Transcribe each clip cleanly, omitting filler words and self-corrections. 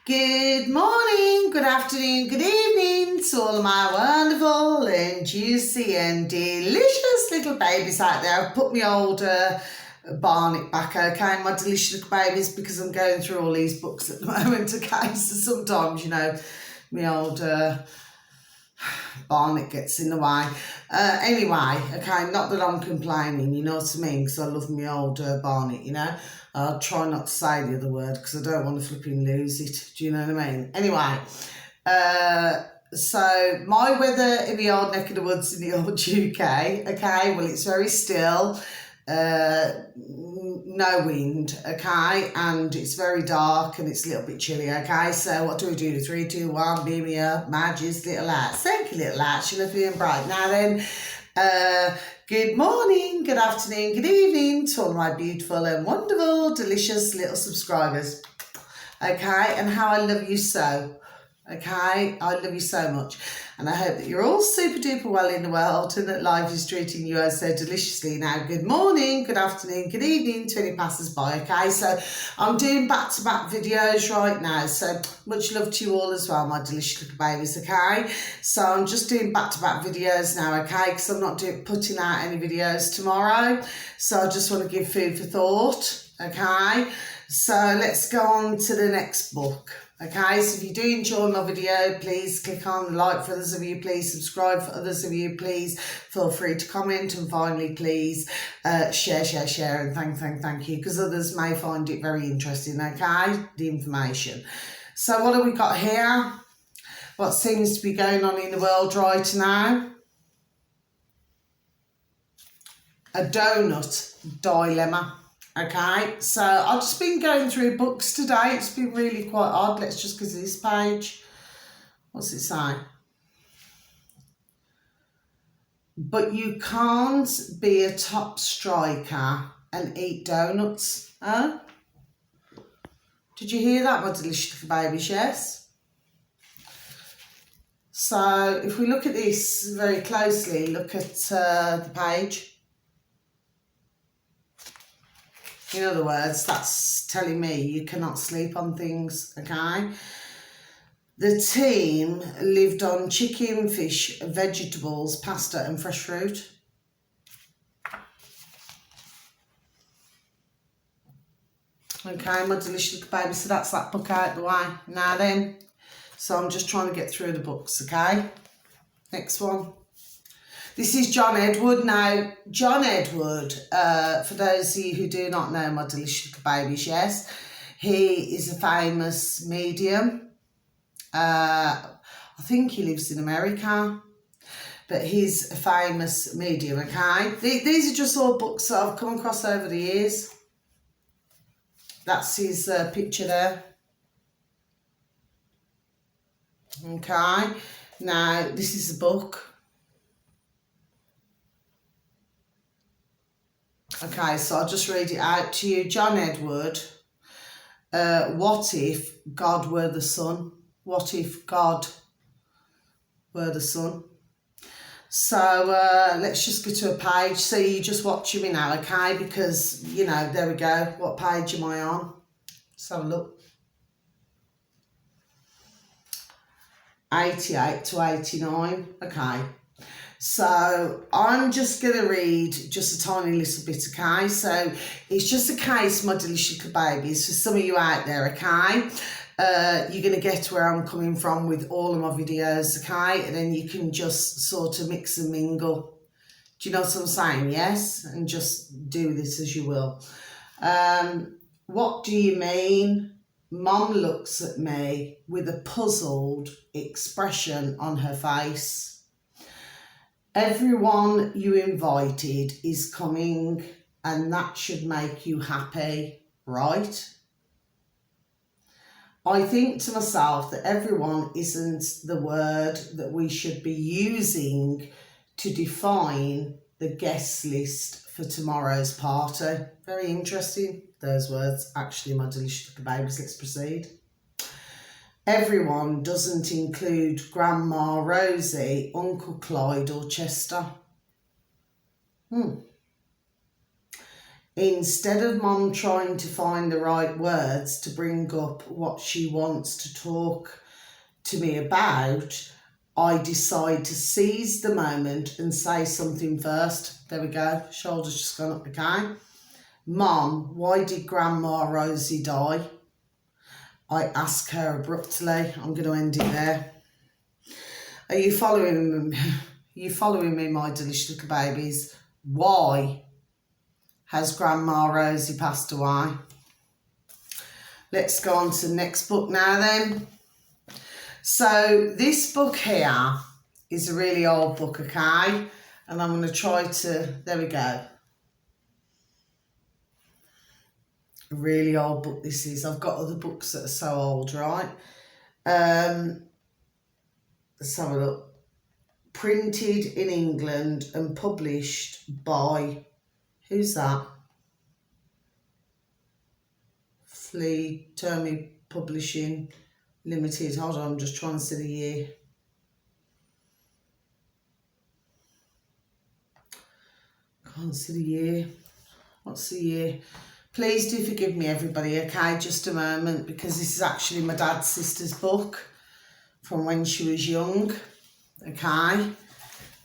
Good morning, good afternoon, good evening to all of my wonderful and juicy and delicious little babies out there. I've put my old Barnet back, okay, my delicious little babies, because I'm going through all these books at the moment, okay, so sometimes, you know, my old Barnet gets in the way. Anyway, okay, not that I'm complaining, you know what I mean, because I love my old Barnet, you know. I'll try not to say the other word because I don't want to flipping lose it. Do you know what I mean? Anyway, so my weather in the old neck of the woods in the old UK, okay, well, it's very still, no wind, okay, and it's very dark and it's a little bit chilly, okay, so what do? 3, 2, 1, beam me up, Madges, little lights. Thank you, little lights, you're looking bright. Now then, good morning, good afternoon, good evening to all my beautiful and wonderful, delicious little subscribers, okay, and how I love you so, okay, I love you so much, and I hope that you're all super duper well in the world and that life is treating you so deliciously. Now, good morning, good afternoon, good evening to any passers-by, okay, so I'm doing back-to-back videos right now, so much love to you all as well, my delicious little babies, okay, so I'm just doing back-to-back videos now, okay, because I'm not putting out any videos tomorrow, so I just want to give food for thought, okay, so let's go on to the next book. Okay, so if you do enjoy my video, please click on the like for others of you, please subscribe for others of you, please feel free to comment, and finally please share and thank you, because others may find it very interesting, okay, the information. So what have we got here? What seems to be going on in the world right now? A donut dilemma. Okay, so I've just been going through books today. It's been really quite odd. Let's just go to this page. What's it say? But you can't be a top striker and eat donuts. Huh? Did you hear that, my delicious little babies? Yes. So if we look at this very closely, look at the page. In other words, that's telling me you cannot sleep on things, okay? The team lived on chicken, fish, vegetables, pasta and fresh fruit. Okay, my delicious little baby, so that's that book out the way. Now then, so I'm just trying to get through the books, okay? Next one. This is John Edward. Now, John Edward, for those of you who do not know my delicious little babies, yes, he is a famous medium. I think he lives in America, but he's a famous medium, okay? These are just all books that I've come across over the years. That's his picture there. Okay, now this is a book. Okay, so I'll just read it out to you. John Edward, what if God were the sun? What if God were the sun? So let's just go to a page. So you just watching me now, okay? Because, you know, there we go. What page am I on? Let's have a look. 88 to 89, okay. So I'm just going to read just a tiny little bit, okay? So it's just a case, my delicious little babies, for some of you out there, okay? You're going to get where I'm coming from with all of my videos, okay? And then you can just sort of mix and mingle. Do you know what I'm saying? Yes? And just do this as you will. What do you mean? Mom looks at me with a puzzled expression on her face. Everyone you invited is coming, and that should make you happy, right? I think to myself that everyone isn't the word that we should be using to define the guest list for tomorrow's party. Very interesting, those words. Actually, my delicious little babies, let's proceed. Everyone doesn't include Grandma Rosie, Uncle Clyde or Chester. Instead of Mum trying to find the right words to bring up what she wants to talk to me about, I decide to seize the moment and say something first. There we go, shoulders just gone up, okay? Mum, why did Grandma Rosie die? I ask her abruptly. I'm going to end it there. Are you following me? You following me, my delicious little babies? Why has Grandma Rosie passed away? Let's go on to the next book now then. So this book here is a really old book, okay? And I'm going to try to, there we go. A really old book this is. I've got other books that are so old, right? Let's have a look. Printed in England and published by, who's that? Flea Termy Publishing Limited. Hold on, I'm just trying to see the year. Can't see the year. What's the year? Please do forgive me, everybody, okay? Just a moment, because this is actually my dad's sister's book from when she was young, okay?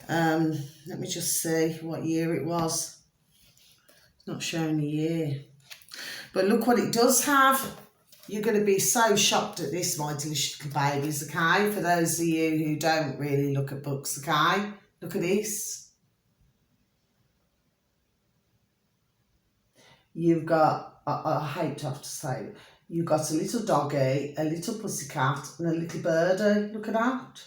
Let me just see what year it was. It's not showing the year. But look what it does have. You're going to be so shocked at this, my delicious little babies, okay? For those of you who don't really look at books, okay? Look at this. You've got, I hate to have to say it, you've got a little doggy, a little pussycat and a little birdie. Look at that.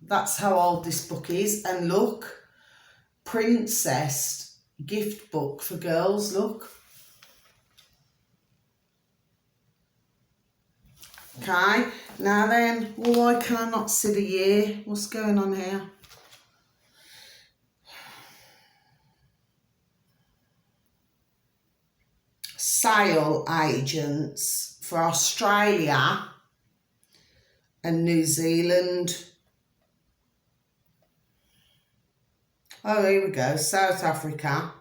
That's how old this book is. And look, Princess gift book for girls, look. Okay, now then, well, why can I not see the year? What's going on here? Sale agents for Australia and New Zealand. Oh, here we go. South Africa.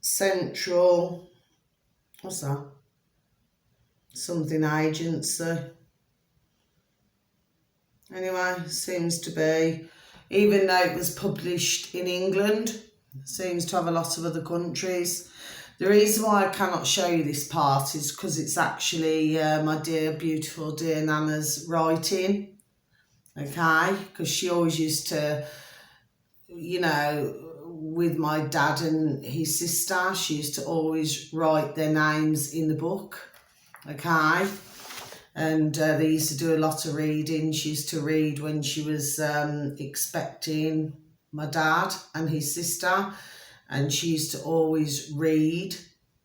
Central. What's that? Something agency. Anyway, seems to be, even though it was published in England, seems to have a lot of other countries. The reason why I cannot show you this part is because it's actually my dear, beautiful, dear Nana's writing. Okay? Because she always used to, you know, with my dad and his sister, she used to always write their names in the book. Okay? And they used to do a lot of reading. She used to read when she was expecting my dad and his sister. And she used to always read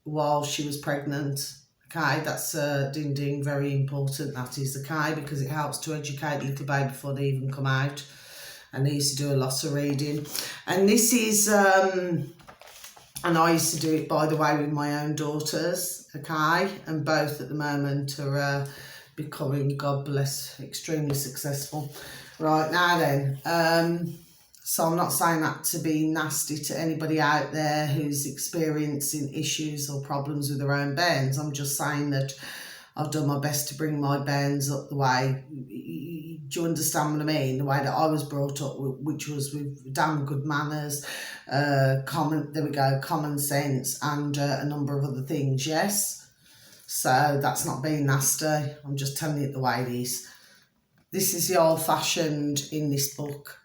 while she was pregnant. Okay, that's ding ding, very important, that is, okay, because it helps to educate the little baby before they even come out. And they used to do a lot of reading. And this is, and I used to do it, by the way, with my own daughters, okay, and both at the moment are becoming, God bless, extremely successful. Right, now then, so I'm not saying that to be nasty to anybody out there who's experiencing issues or problems with their own bairns. I'm just saying that I've done my best to bring my bairns up the way, do you understand what I mean? The way that I was brought up, which was with damn good manners, common sense and a number of other things, yes? So that's not being nasty. I'm just telling it the way it is. This is the old-fashioned in this book.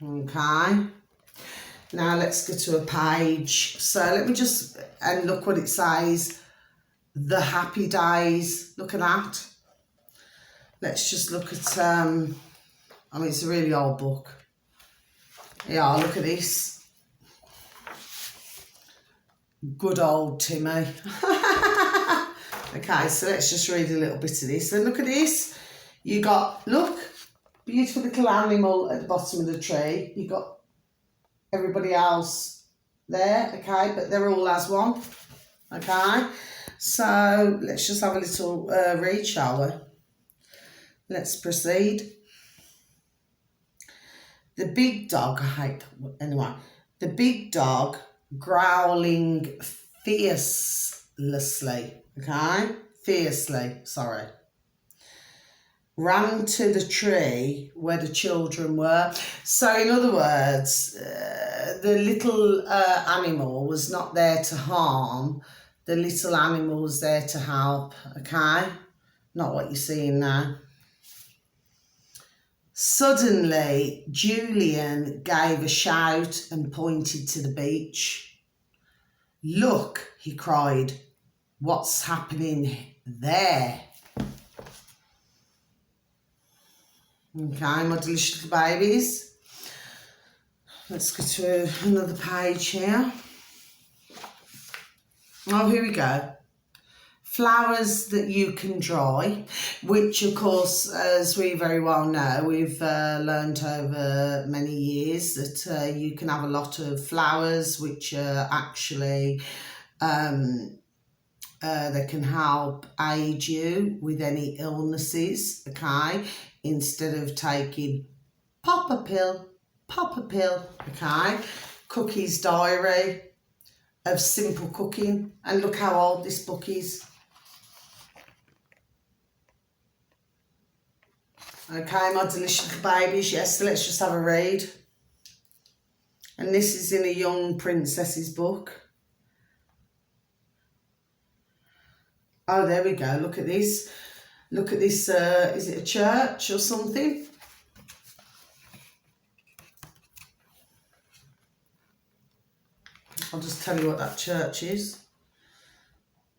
Okay, now let's go to a page. So let me just, and look what it says, the happy days. Look at that. Let's just look at, I mean, it's a really old book. Yeah, look at this. Good old Timmy. Okay, so let's just read a little bit of this. And look at this. You got, look, beautiful little animal at the bottom of the tree. You got everybody else there, okay, but they're all as one, okay. So let's just have a little read, shall we? Let's proceed. The big dog, I hate that, anyway. The big dog growling fiercely, okay? Fiercely, sorry. Ran to the tree where the children were. So, in other words, the little animal was not there to harm. The little animal was there to help, okay? Not what you're seeing now. Suddenly, Julian gave a shout and pointed to the beach. "Look," he cried, "what's happening there?" Okay, my delicious little babies. Let's go to another page here. Oh, here we go. Flowers that you can dry, which of course, as we very well know, we've learned over many years that you can have a lot of flowers which are actually they can help aid you with any illnesses, okay, instead of taking pop a pill, okay. Cookie's Diary of Simple Cooking, and look how old this book is. Okay, my delicious little babies, yes, so let's just have a read. And this is in a young princess's book. Oh, there we go, look at this. Look at this, is it a church or something? I'll just tell you what that church is.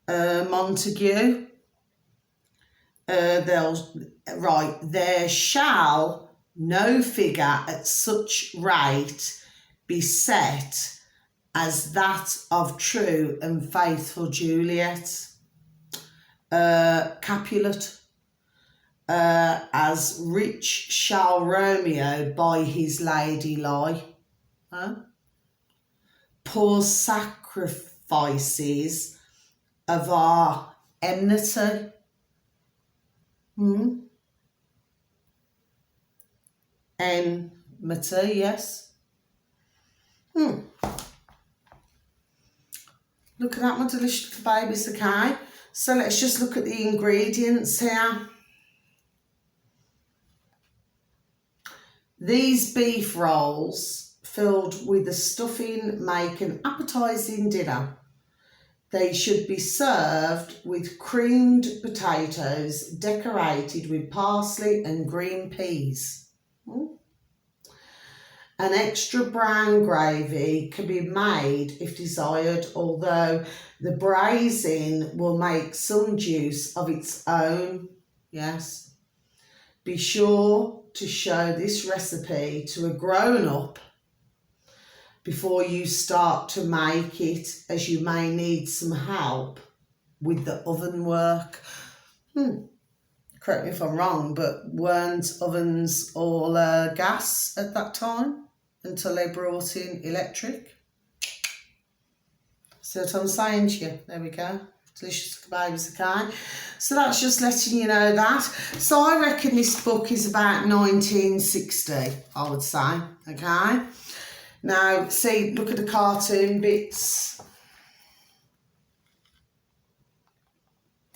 Montague. There shall no figure at such rate be set as that of true and faithful Juliet. Capulet. As rich shall Romeo by his lady lie. Poor sacrifices of our enmity. Enmity, yes. Look at that, my delicious little babies, okay? So let's just look at the ingredients here. These beef rolls filled with the stuffing make an appetising dinner. They should be served with creamed potatoes decorated with parsley and green peas. An extra brown gravy can be made if desired, although the braising will make some juice of its own. Yes. Be sure to show this recipe to a grown-up before you start to make it, as you may need some help with the oven work. Correct me if I'm wrong, but weren't ovens all gas at that time until they brought in electric? See what I'm saying to you? There we go. Delicious babies, okay? So that's just letting you know that. So I reckon this book is about 1960, I would say, okay? Now, see, look at the cartoon bits.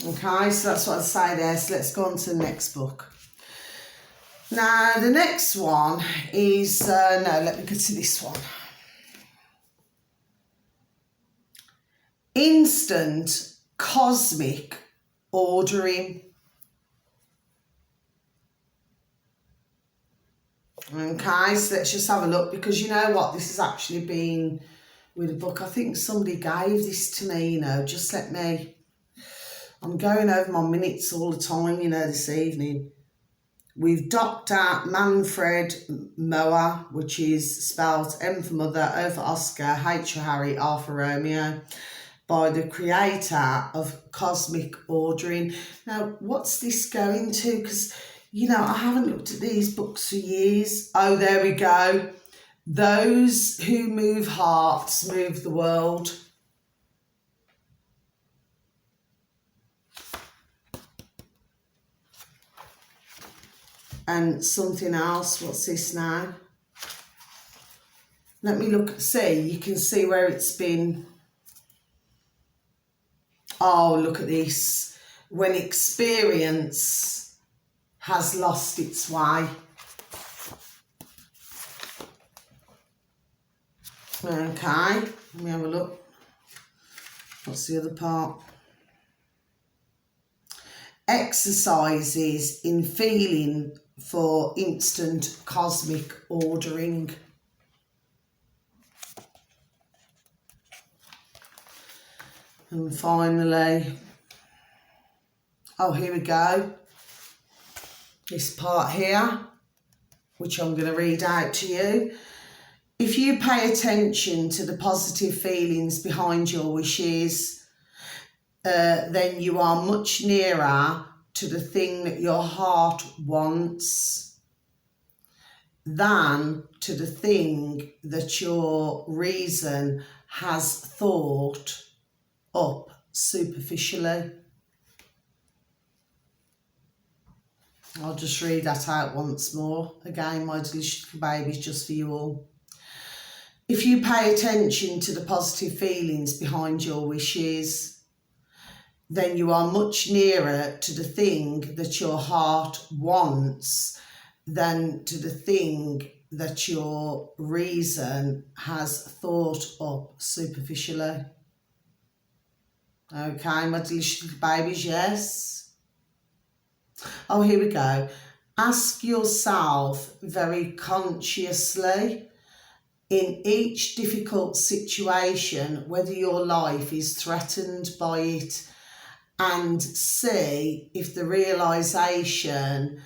Okay, so that's what I'd say there. So let's go on to the next book. Now, the next one is, no, let me go to this one. Instant Cosmic Ordering. Okay, so let's just have a look, because you know what, this has actually been with a book. I think somebody gave this to me, you know, just let me, I'm going over my minutes all the time, you know, this evening. With Dr. Manfred Mohr, which is spelled M for Mother, O for Oscar, H for Harry, R for Romeo, by the creator of Cosmic Ordering. Now, what's this going to? Because, you know, I haven't looked at these books for years. Oh, there we go. Those who move hearts move the world. And something else, what's this now? let me look, see, you can see where it's been. Oh, look at this. When experience has lost its way. Okay, let me have a look. What's the other part? Exercises in feeling for instant cosmic ordering. And finally, oh, here we go. This part here, which I'm going to read out to you. If you pay attention to the positive feelings behind your wishes, then you are much nearer to the thing that your heart wants than to the thing that your reason has thought up superficially. I'll just read that out once more. Again, my delicious babies, just for you all. If you pay attention to the positive feelings behind your wishes, then you are much nearer to the thing that your heart wants than to the thing that your reason has thought up superficially. Okay, my delicious babies, yes? Oh, here we go. Ask yourself very consciously in each difficult situation whether your life is threatened by it, and see if the realisation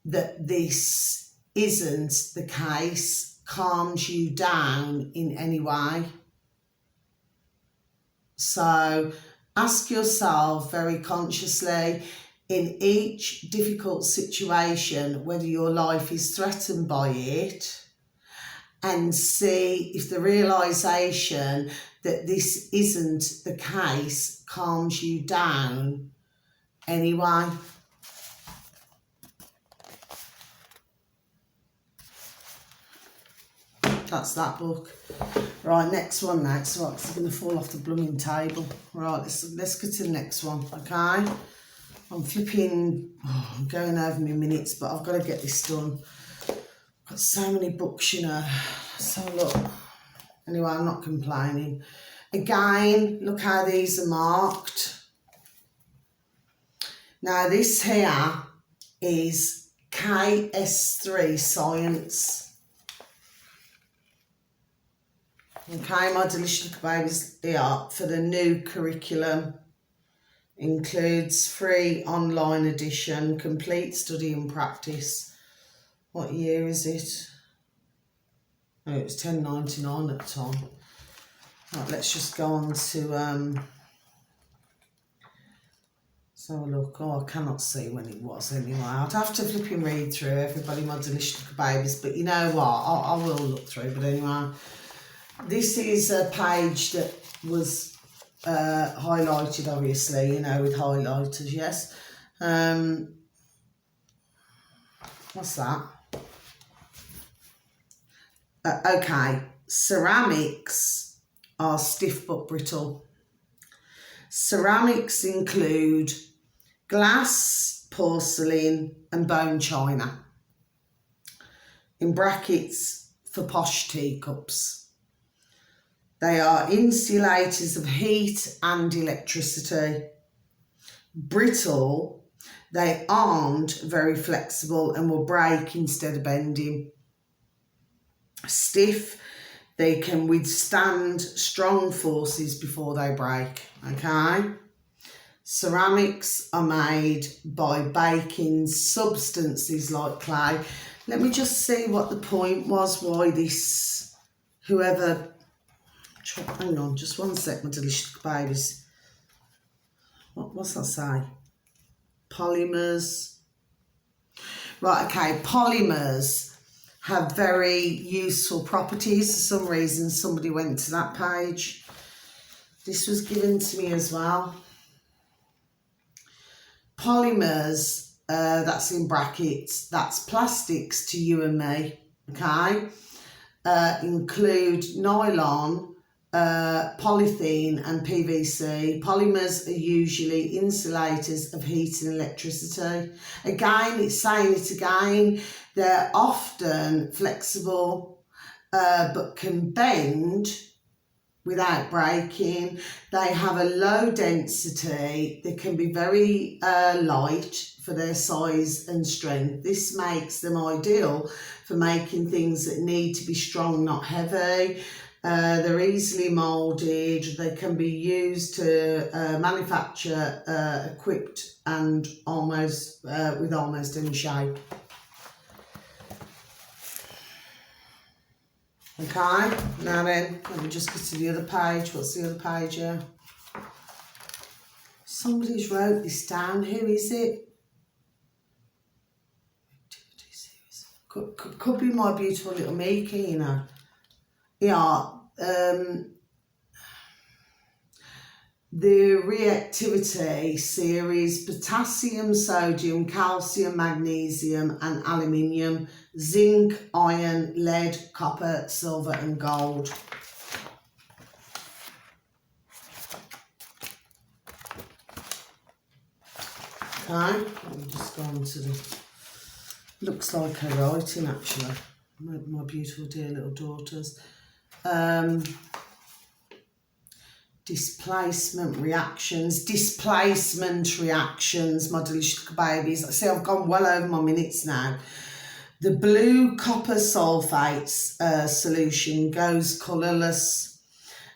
that this isn't the case calms you down in any way. So ask yourself very consciously in each difficult situation whether your life is threatened by it, and see if the realisation that this isn't the case calms you down anyway. That's that book. Right, next one next. Right, because I'm going to fall off the blooming table. Right, let's get to the next one, okay? I'm flipping, I'm going over my minutes, but I've got to get this done. I've got so many books, you know. So look, anyway, I'm not complaining. Again, look how these are marked. Now this here is KS3 Science. Okay, my delicious babies here for the new curriculum. Includes free online edition, complete study and practice. What year is it? Oh, it was $10.99 at the time. Right, let's just go on to so look. Oh, I cannot see when it was anyway. I'd have to flip and read through everybody, my delicious babies, but you know what? I will look through. But anyway, this is a page that was highlighted, obviously, you know, with highlighters, yes. What's that? Okay, ceramics are stiff but brittle. Ceramics include glass, porcelain and bone china, in brackets for posh teacups. They are insulators of heat and electricity. Brittle, they aren't very flexible and will break instead of bending. Stiff, they can withstand strong forces before they break, okay? Ceramics are made by baking substances like clay. Let me just see what the point was, why this, whoever... Hang on, just one sec, my delicious babies. What's that say? Polymers. Right, okay, polymers have very useful properties. For some reason, somebody went to that page. This was given to me as well. Polymers, that's in brackets, that's plastics to you and me, okay? include nylon, polythene and PVC. Polymers are usually insulators of heat and electricity. Again, it's saying it again, they're often flexible but can bend without breaking. They have a low density. They can be very light for their size and strength. This makes them ideal for making things that need to be strong, not heavy. They're easily moulded. They can be used to manufacture equipped and almost with almost any shape. Okay, now then, let me just go to the other page. What's the other page here? Somebody's wrote this down. Who is it? Could be my beautiful little Miki, you know. Yeah, the reactivity series: potassium, sodium, calcium, magnesium and aluminium, zinc, iron, lead, copper, silver and gold. Okay, let me just go on to the, looks like her writing actually, my beautiful dear little daughters. Displacement reactions, my delicious little babies. See, I've gone well over my minutes now. The blue copper sulfates solution goes colourless,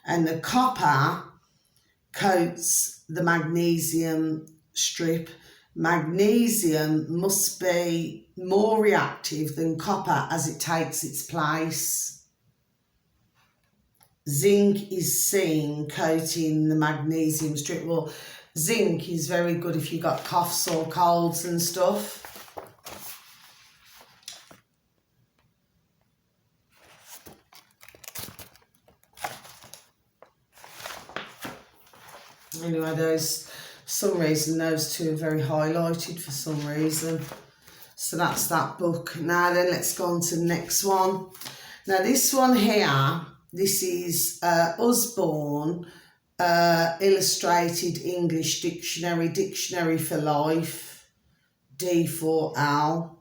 and the copper coats the magnesium strip. Magnesium must be more reactive than copper as it takes its place. Zinc is seen coating the magnesium strip. Well, zinc is very good if you've got coughs or colds and stuff. Anyway, those, for some reason, those two are very highlighted for some reason. So that's that book. Now then, let's go on to the next one. Now this one here, this is Usborne Illustrated English Dictionary, Dictionary for Life, D4L,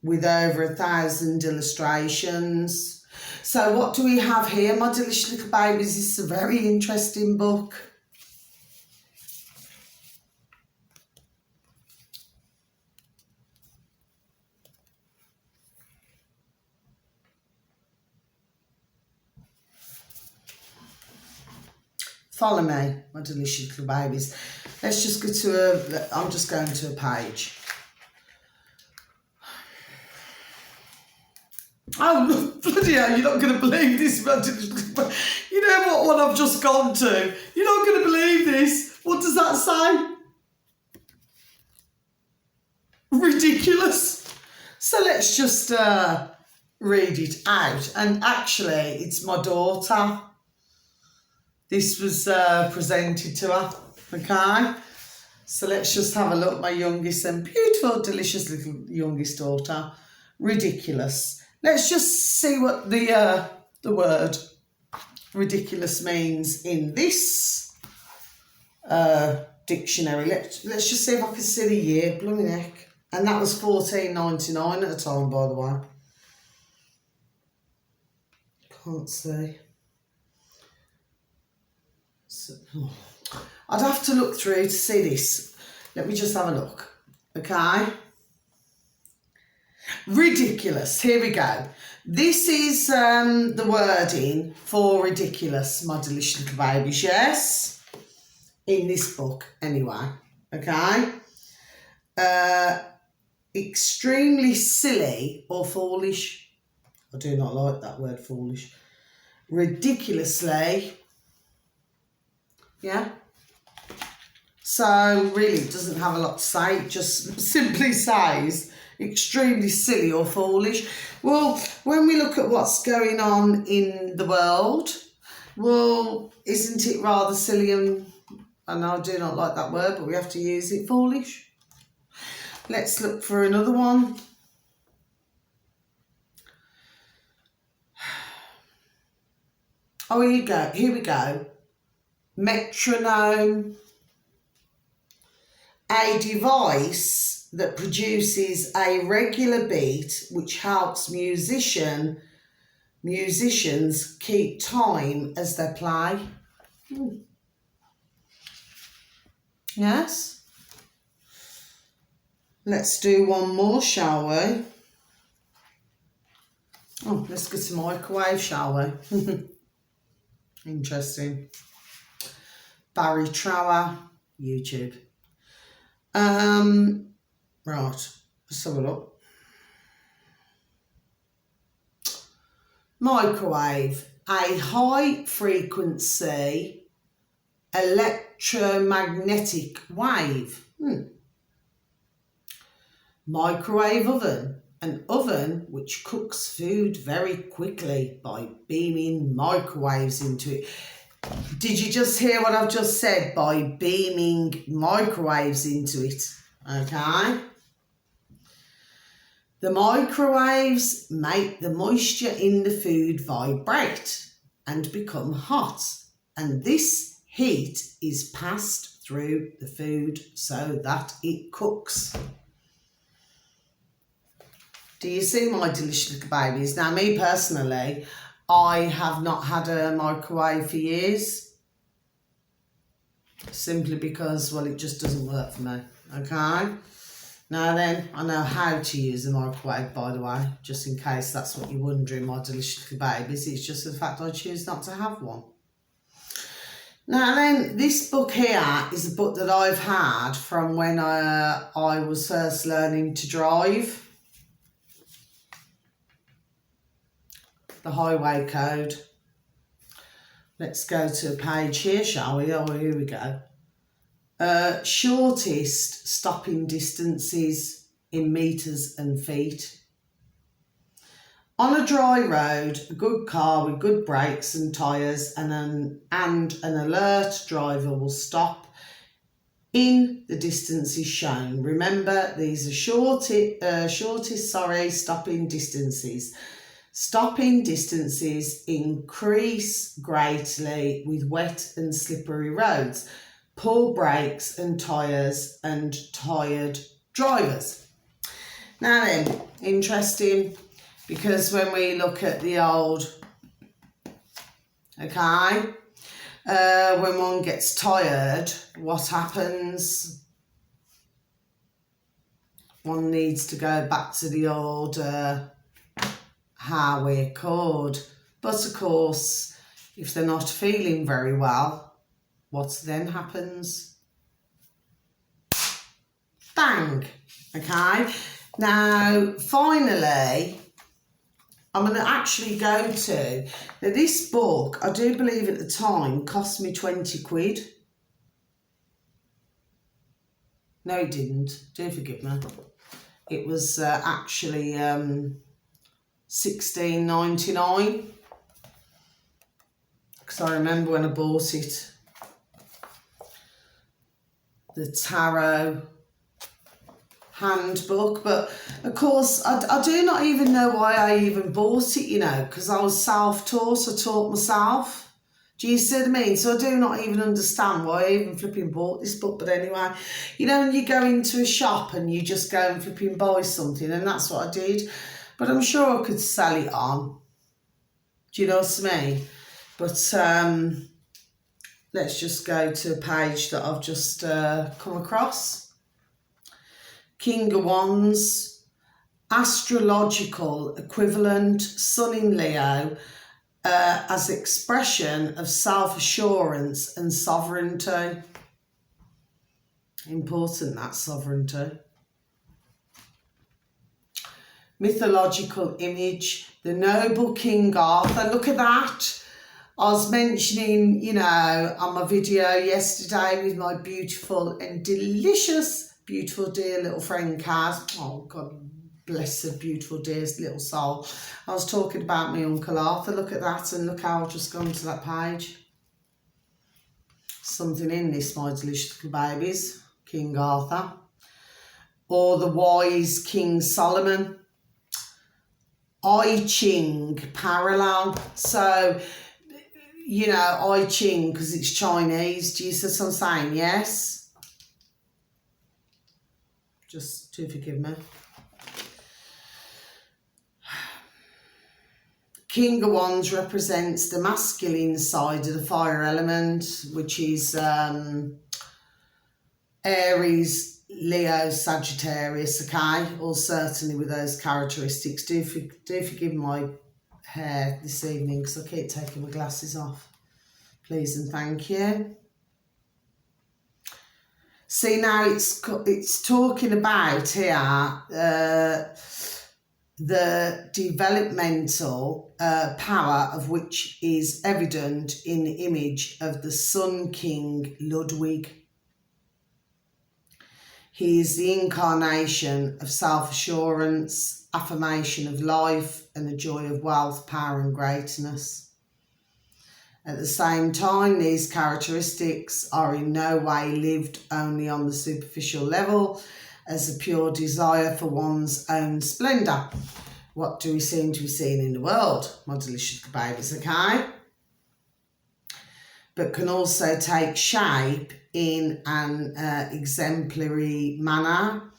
with over 1,000 illustrations. So what do we have here, my delicious little babies? This is a very interesting book. Follow me, my delicious little babies. Let's just go to I'm just going to a page. Oh, bloody hell, you're not going to believe this. You know what one I've just gone to? You're not going to believe this. What does that say? Ridiculous. So let's just read it out. And actually, it's my daughter. This was presented to her, okay? So let's just have a look. My youngest and beautiful, delicious little youngest daughter. Ridiculous. Let's just see what the word ridiculous means in this dictionary. Let's just see if I can see the year. Blooming heck. And that was $14.99 at the time, by the way. Can't see. So, I'd have to look through to see this. Let me just have a look. Okay. Ridiculous. Here we go. This is the wording for ridiculous, my delicious little babies. Yes. In this book, anyway. Okay. Extremely silly or foolish. I do not like that word, foolish. Ridiculously. Yeah. So really it doesn't have a lot to say. It just simply says extremely silly or foolish. Well, when we look at what's going on in the world, well, isn't it rather silly and I do not like that word, but we have to use it, foolish. Let's look for another one. Oh, here you go. Here we go. Metronome. A device that produces a regular beat which helps musicians keep time as they play. Yes. Let's do one more, shall we? Oh, let's get a microwave, shall we? Interesting. Barry Trower, YouTube. Right, let's have a look. Microwave, a high frequency electromagnetic wave. Microwave oven, an oven which cooks food very quickly by beaming microwaves into it. Did you just hear what I've just said? By beaming microwaves into it, okay? The microwaves make the moisture in the food vibrate and become hot, and this heat is passed through the food so that it cooks. Do you see, my delicious little babies? Now, me personally, I have not had a microwave for years, simply because, well, it just doesn't work for me, okay? Now then, I know how to use a microwave, by the way, just in case that's what you're wondering, my delicious little babies. It's just the fact I choose not to have one. Now then, this book here is a book that I've had from when I was first learning to drive. The highway code. Let's go to a page here, shall we? Oh, here we go. Shortest stopping distances in metres and feet. On a dry road, a good car with good brakes and tyres and an alert driver will stop in the distances shown. Remember, these are shortest stopping distances. Stopping distances increase greatly with wet and slippery roads, poor brakes and tyres and tired drivers. Now then, interesting, because when we look at the old, okay, when one gets tired, what happens? One needs to go back to the old highway code. But of course, if they're not feeling very well, what then happens? Bang! Okay, now finally, I'm going to actually go to, now this book, I do believe at the time, cost me 20 quid. No, it didn't. Do forgive me. It was actually $16.99. Because I remember when I bought it, the tarot handbook. But of course, I do not even know why I even bought it, you know, because I was self-taught, I taught myself. Do you see what I mean? So I do not even understand why I even flipping bought this book. But anyway, you know, when you go into a shop and you just go and flipping buy something, and that's what I did. But I'm sure I could sell it on. Do you know what I mean? But let's just go to a page that I've just come across. King of Wands, astrological equivalent, Sun in Leo, as expression of self-assurance and sovereignty. Important, that sovereignty. Mythological image, the noble King Arthur. Look at that. I was mentioning, you know, on my video yesterday with my beautiful and delicious, beautiful dear little friend Kaz. Oh, God bless her beautiful dear little soul. I was talking about my Uncle Arthur. Look at that, and look how I've just gone to that page. Something in this, my delicious little babies. King Arthur. Or the wise King Solomon. I Ching parallel. So you know, I Ching because it's Chinese. Do you see what I'm saying? Yes? Just do forgive me. King of Wands represents the masculine side of the fire element, which is Aries, Leo, Sagittarius, okay? All certainly with those characteristics. Do forgive my hair this evening because I keep taking my glasses off. Please and thank you. See, now it's talking about here the developmental power of which is evident in the image of the Sun King Ludwig. He is the incarnation of self-assurance, affirmation of life, and the joy of wealth, power and greatness. At the same time, these characteristics are in no way lived only on the superficial level as a pure desire for one's own splendour. What do we seem to be seeing in the world, my delicious babies, okay? But can also take shape in an exemplary manner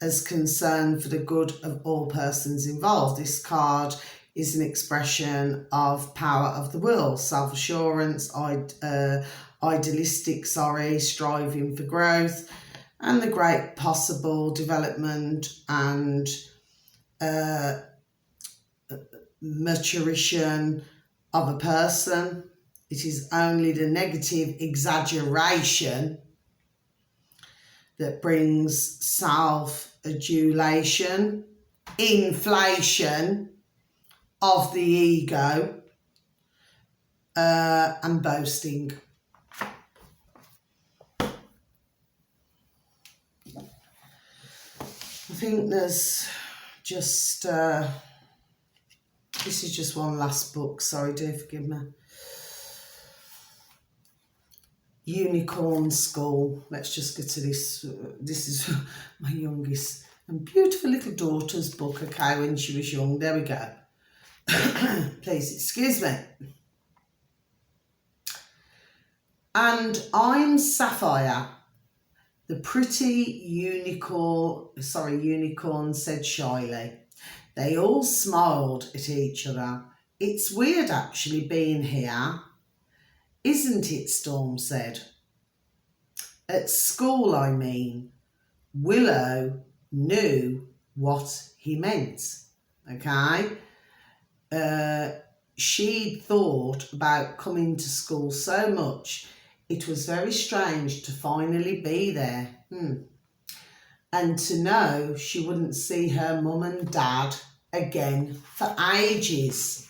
as concern for the good of all persons involved. This card is an expression of power of the will, self-assurance, idealistic, striving for growth, and the great possible development and maturation of a person. It is only the negative exaggeration that brings self-adulation, inflation of the ego, and boasting. I think there's just, this is just one last book, sorry, do forgive me. Unicorn School. Let's just get to this. This is my youngest and beautiful little daughter's book, okay, when she was young. There we go. Please excuse me. And I'm Sapphire. The pretty unicorn said shyly. They all smiled at each other. It's weird actually being here. Isn't it, Storm said. At school, I mean. Willow knew what he meant, okay? She'd thought about coming to school so much, it was very strange to finally be there. And to know she wouldn't see her mum and dad again for ages.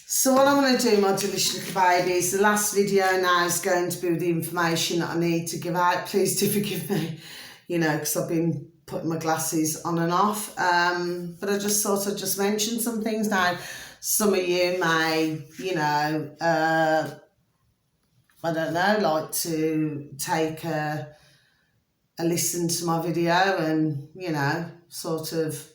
So what I'm going to do, my delicious little babies, the last video now is going to be with the information that I need to give out. Please do forgive me, you know, because I've been putting my glasses on and off. But I just thought I'd just mention some things now. Some of you may, you know, I don't know, like to take a listen to my video and, you know, sort of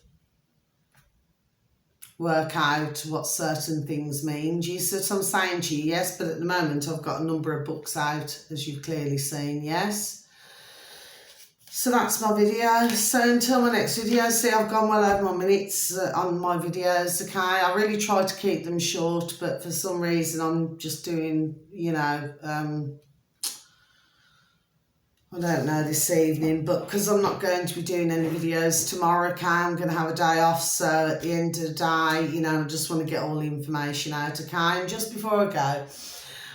work out what certain things mean. Do you see what I'm saying to you? Yes, but at the moment I've got a number of books out, as you've clearly seen, yes. So that's my video. So until my next video, see, I've gone well over my minutes on my videos, okay? I really try to keep them short, but for some reason I'm just doing, you know, I don't know this evening, but because I'm not going to be doing any videos tomorrow, okay, I'm going to have a day off, so at the end of the day, you know, I just want to get all the information out, okay? And just before I go,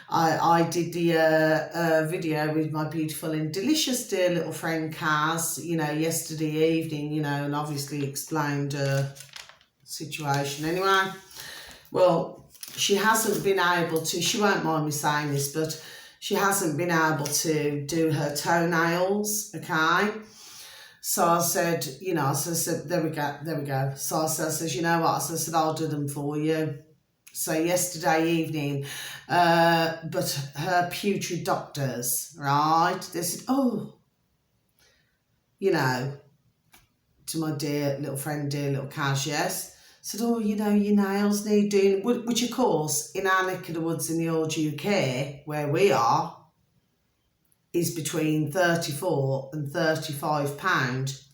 I did the video with my beautiful and delicious dear little friend Kaz, you know, yesterday evening, you know, and obviously explained the situation. Anyway, well, she hasn't been able to, she won't mind me saying this, but she hasn't been able to do her toenails, okay? So I said, you know, so I said, there we go. So I said, you know what? So I said, I'll do them for you. So yesterday evening, but her putrid doctors, right? They said, oh, you know, to my dear little friend, dear little Kaz, yes, said, oh, you know, your nails need doing, which of course, in our neck of the woods in the old UK, where we are, is between £34 and £35,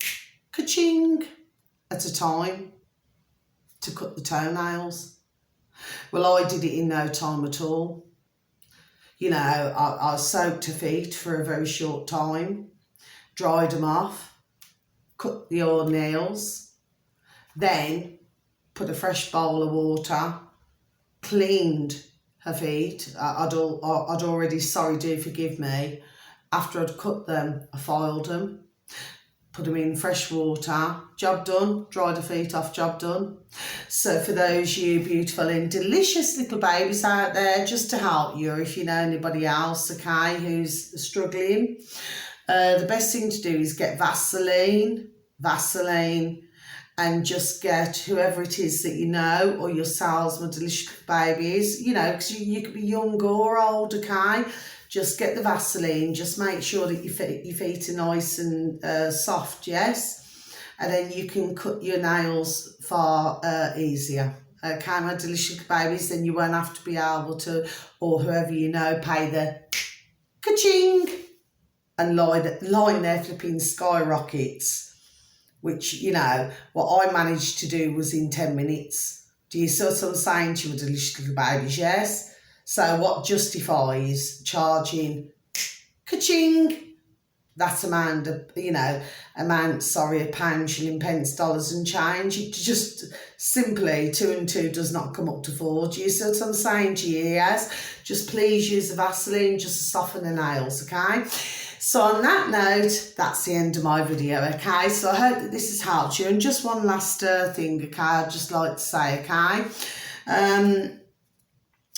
ka-ching, at a time to cut the toenails. Well, I did it in no time at all. You know, I soaked her feet for a very short time, dried them off, cut the old nails, then put a fresh bowl of water, cleaned her feet. I'd already, sorry, do forgive me, after I'd cut them, I filed them, put them in fresh water, job done, dried the feet off, job done. So for those you beautiful and delicious little babies out there, just to help you, or if you know anybody else, okay, who's struggling, the best thing to do is get Vaseline, and just get whoever it is that you know, or yourselves, my delicious babies, you know, because you could be young or old, okay? Just get the Vaseline, just make sure that your feet are nice and soft, yes? And then you can cut your nails far easier. Okay, my delicious babies, then you won't have to be able to, or whoever you know, pay the ka-ching and line their flipping skyrockets, which, you know, what I managed to do was in 10 minutes. Do you see what I'm saying to you, delicious little babies, yes? So what justifies charging ka-ching that amount of, you know, a pound, shilling, pence, dollars and change? It just simply 2 and 2 does not come up to 4. Do you see what I'm saying to you, yes? Just please use the Vaseline just to soften the nails, okay? So on that note, that's the end of my video, okay? So I hope that this has helped you. And just one last thing, okay, I'd just like to say, okay?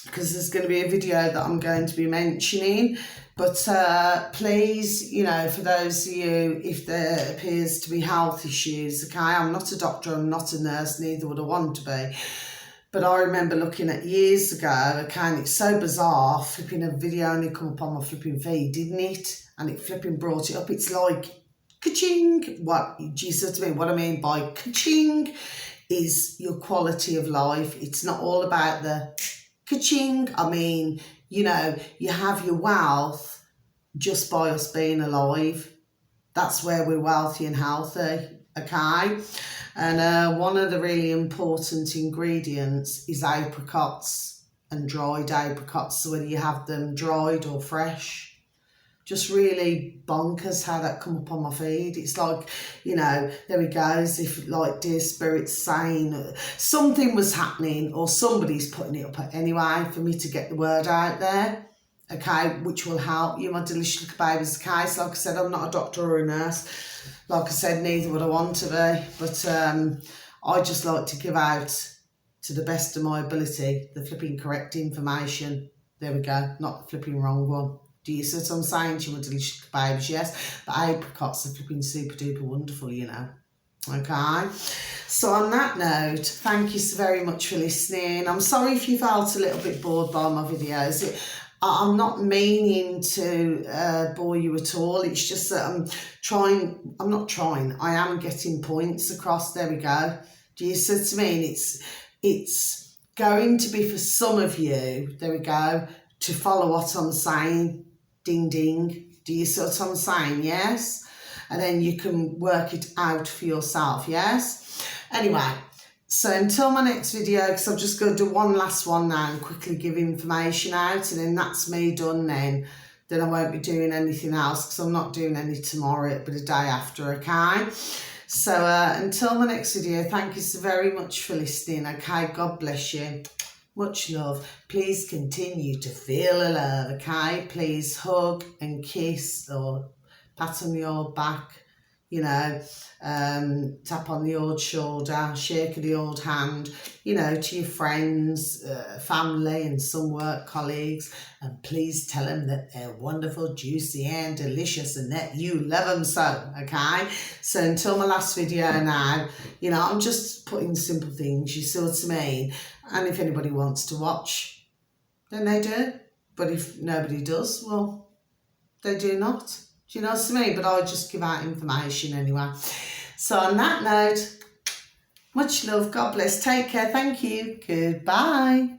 Because there's going to be a video that I'm going to be mentioning. But please, you know, for those of you, if there appears to be health issues, okay, I'm not a doctor, I'm not a nurse, neither would I want to be. But I remember looking at years ago, okay, and it's so bizarre, flipping a video only come up on my flipping feed, didn't it? And it flipping brought it up. It's like, ka-ching. What, do you see what I mean? What I mean by ka-ching is your quality of life. It's not all about the ka-ching. I mean, you know, you have your wealth just by us being alive. That's where we're wealthy and healthy, okay? And one of the really important ingredients is apricots and dried apricots. So whether you have them dried or fresh, just really bonkers how that come up on my feed. It's like, you know, there we go, as if like dear spirit's saying something was happening or somebody's putting it up anyway for me to get the word out there, okay, which will help you, my delicious little babies, okay? So like I said, I'm not a doctor or a nurse. Like I said, neither would I want to be, but I just like to give out, to the best of my ability, the flipping correct information. There we go, not the flipping wrong one. Do you see what I'm saying to you, my delicious babies? Yes, the apricots are flipping super duper wonderful, you know. Okay, so on that note, thank you so very much for listening. I'm sorry if you felt a little bit bored by my videos. I'm not meaning to bore you at all. It's just that I am getting points across. There we go. Do you see what I mean? It's going to be for some of you, there we go, to follow what I'm saying. Ding, ding. Do you see what I'm saying? Yes? And then you can work it out for yourself, yes? Anyway, so until my next video, because I'm just going to do one last one now and quickly give information out, and then that's me done then. Then I won't be doing anything else because I'm not doing any tomorrow, but a day after, okay? So until my next video, thank you so very much for listening, okay? God bless you. Much love. Please continue to feel the love, okay? Please hug and kiss or pat on the old back, you know, tap on the old shoulder, shake of the old hand, you know, to your friends, family and some work colleagues. And please tell them that they're wonderful, juicy and delicious and that you love them so, okay? So until my last video now, you know, I'm just putting simple things, you see what I mean? And if anybody wants to watch, then they do. But if nobody does, well, they do not. Do you know what I mean? But I just give out information anyway. So on that note, much love, God bless, take care, thank you, goodbye.